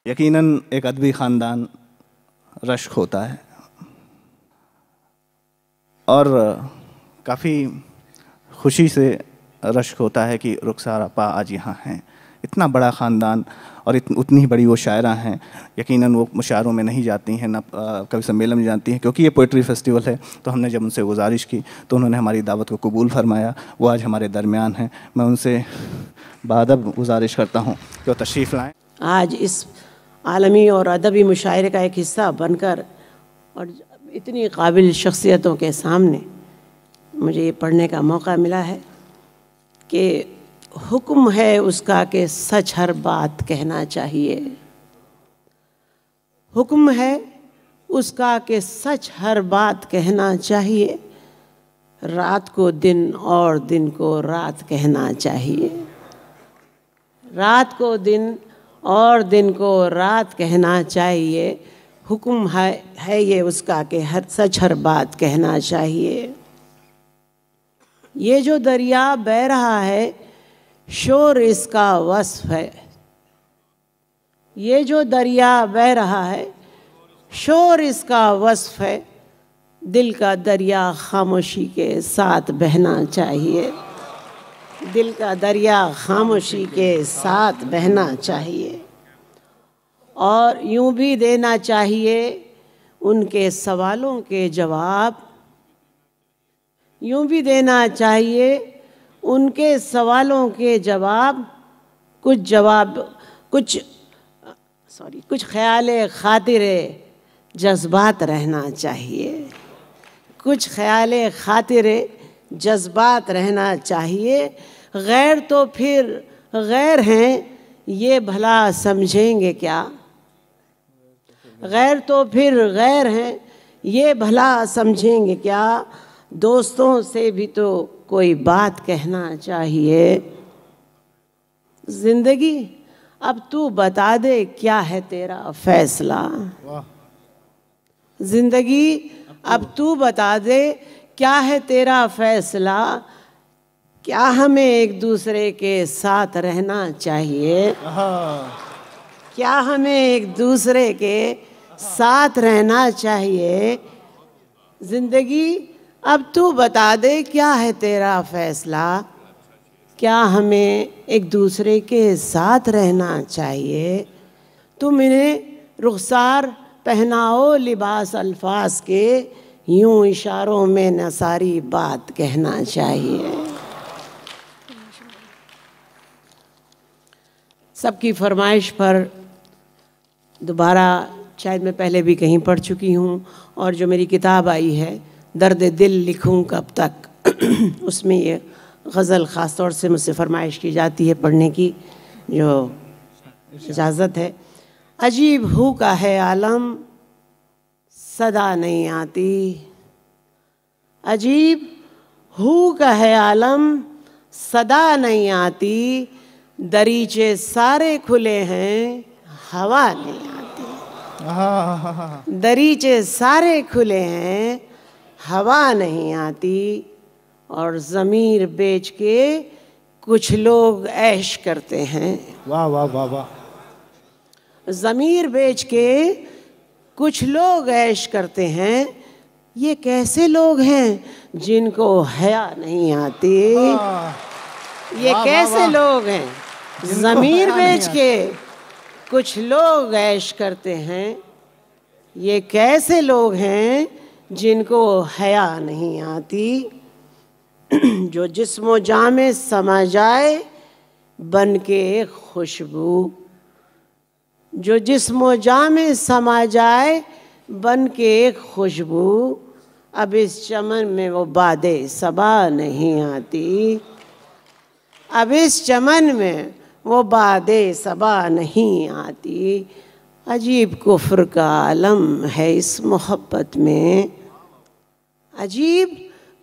यकीनन एक अदबी ख़ानदान रश्क होता है और काफ़ी खुशी से रश्क होता है कि रुखसार आपा आज यहाँ हैं। इतना बड़ा ख़ानदान और उतनी ही बड़ी वो शायरा हैं। यकीनन वो मुशायरों में नहीं जाती हैं, ना कवि सम्मेलन में जाती हैं, क्योंकि ये पोइट्री फेस्टिवल है। तो हमने जब उनसे गुजारिश की तो उन्होंने हमारी दावत को कबूल फरमाया। वो आज हमारे दरमियान हैं। मैं उनसे बादब गुजारिश करता हूँ कि वो तशरीफ़ लाएँ। आज इस आलमी और अदबी मुशायरे का एक हिस्सा बनकर और इतनी काबिल शख्सियतों के सामने मुझे ये पढ़ने का मौका मिला है कि हुक्म है उसका कि सच हर बात कहना चाहिए। हुक्म है उसका कि सच हर बात कहना चाहिए। रात को दिन और दिन को रात कहना चाहिए। रात को दिन और दिन को रात कहना चाहिए। हुक्म है ये उसका कि हर सच हर बात कहना चाहिए। ये जो दरिया बह रहा है शोर इसका वस्फ है। ये जो दरिया बह रहा है शोर इसका वस्फ है। दिल का दरिया खामोशी के साथ बहना चाहिए। दिल का दरिया खामोशी के साथ बहना चाहिए। और यूं भी देना चाहिए उनके सवालों के जवाब। यूं भी देना चाहिए उनके सवालों के जवाब। कुछ ख्याले खातिरे जज्बात रहना चाहिए। कुछ ख्याले खातिरे जज्बात रहना चाहिए। गैर तो फिर गैर हैं ये भला समझेंगे क्या। गैर तो फिर गैर हैं ये भला समझेंगे क्या। दोस्तों से भी तो कोई बात कहना चाहिए। जिंदगी अब तू बता दे क्या है तेरा फैसला। जिंदगी अब तू बता दे क्या है तेरा फैसला। क्या हमें एक दूसरे के साथ रहना चाहिए। क्या हमें एक दूसरे के साथ रहना चाहिए। जिंदगी अब तू बता दे क्या है तेरा फैसला। क्या हमें एक दूसरे के साथ रहना चाहिए। तुम इन्हें रुखसार पहनाओ लिबास अल्फाज के। यूं इशारों में न सारी बात कहना चाहिए। सबकी फरमाइश पर दोबारा शायद मैं पहले भी कहीं पढ़ चुकी हूँ और जो मेरी किताब आई है दर्द दिल लिखूं कब तक उसमें ये गज़ल ख़ास तौर से मुझसे फरमाइश की जाती है पढ़ने की, जो इजाज़त है। अजीब हू का है आलम सदा नहीं आती। अजीब हू का है आलम सदा नहीं आती। दरीचे सारे खुले हैं हवा नहीं आती। दरीचे सारे खुले हैं हवा नहीं आती। और ज़मीर बेच के कुछ लोग ऐश करते हैं। वाह वाह वाह वाह। ज़मीर बेच के कुछ लोग ऐश करते हैं। ये कैसे लोग हैं जिनको हया नहीं आती। ये कैसे लोग हैं ज़मीर बेच के कुछ लोग ऐश करते हैं। ये कैसे लोग हैं जिनको हया नहीं आती। जो जिस्मो जाँ में समा जाए बन के खुशबू। जो जिस्मो जाँ में समा जाए बन के खुशबू। अब इस चमन में वो बादे सबा नहीं आती। अब इस चमन में वो बादे सबा नहीं आती। अजीब कुफ्र का आलम है इस मोहब्बत में। अजीब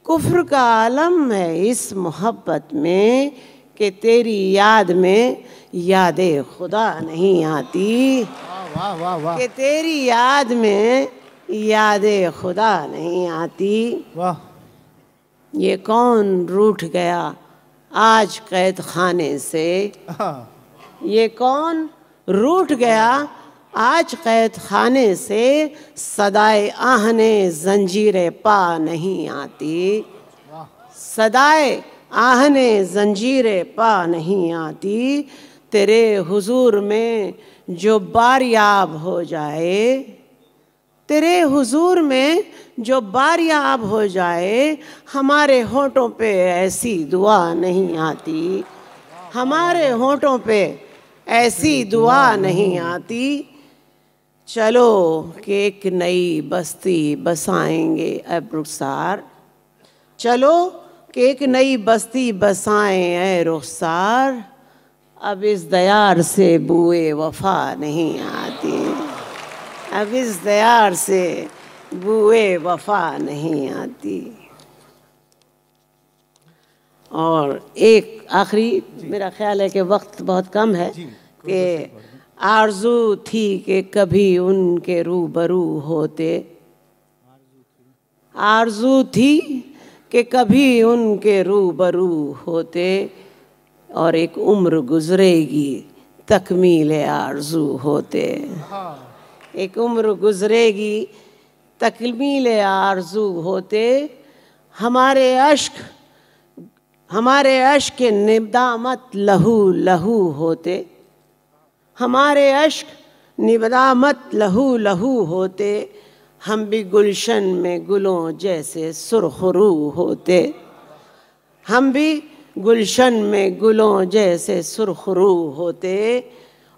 कुफ्र का आलम है इस मोहब्बत में कि तेरी याद में यादे खुदा नहीं आती। वाह वाह वाह। कि तेरी याद में यादे खुदा नहीं आती। वाह। ये कौन रूठ गया आज कैद खाने से। ये कौन रूठ गया आज कैद खाने से सदाए आहने जंजीरें पा नहीं आती, सदाए आहने जंजीरें पा नहीं आती। तेरे हुजूर में जो बारियाब हो जाए, तेरे हुजूर में जो बारियाब हो जाए, हमारे होठों पे ऐसी दुआ नहीं आती, हमारे होठों पे ऐसी दुआ नहीं आती। चलो कि एक नई बस्ती बसाएंगे अब रुखसार, चलो कि एक नई बस्ती बसाएं ऐ रुखसार। अब इस दयार से बुए वफा नहीं आती, अब इस दयार से बुए वफा नहीं आती। और एक आखिरी, मेरा ख्याल है कि वक्त बहुत कम है, कि आरज़ू थी कि कभी उनके रूबरू होते, आरज़ू थी कि कभी उनके रूबरू होते। और एक उम्र गुजरेगी तकमील आरज़ू होते, एक उम्र गुजरेगी तकमील आरज़ू होते। हमारे अश्क के निदामत लहू लहू होते, हमारे अश्क निदामत लहू लहू होते। हम भी गुलशन में गुलों जैसे सुरखरू होते, हम भी गुलशन में गुलों जैसे सुरखरू होते।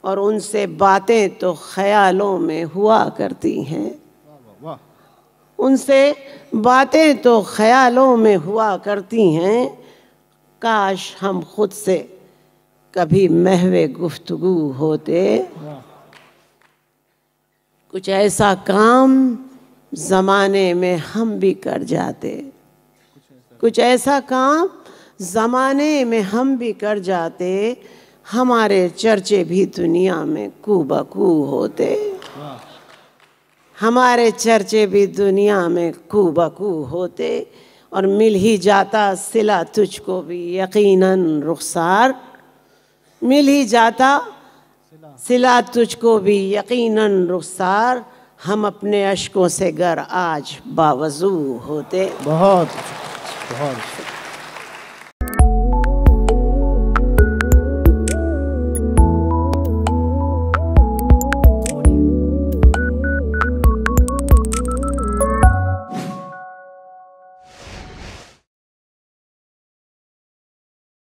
और उनसे बातें तो ख्यालों में हुआ करती हैं, उनसे बातें तो ख्यालों में हुआ करती हैं। काश हम खुद से कभी महवे गुफ्तगू होते, कुछ ऐसा काम ज़माने में हम भी कर जाते, कुछ ऐसा काम ज़माने में हम भी कर जाते। हमारे चर्चे भी दुनिया में कूबकू होते, हमारे चर्चे भी दुनिया में कूबकू होते। और मिल ही जाता सिला तुझको भी यकीनन रुखसार, मिल ही जाता सिला तुझको भी यकीनन रुखसार। हम अपने अश्कों से गर आज बावजू होते। बहुत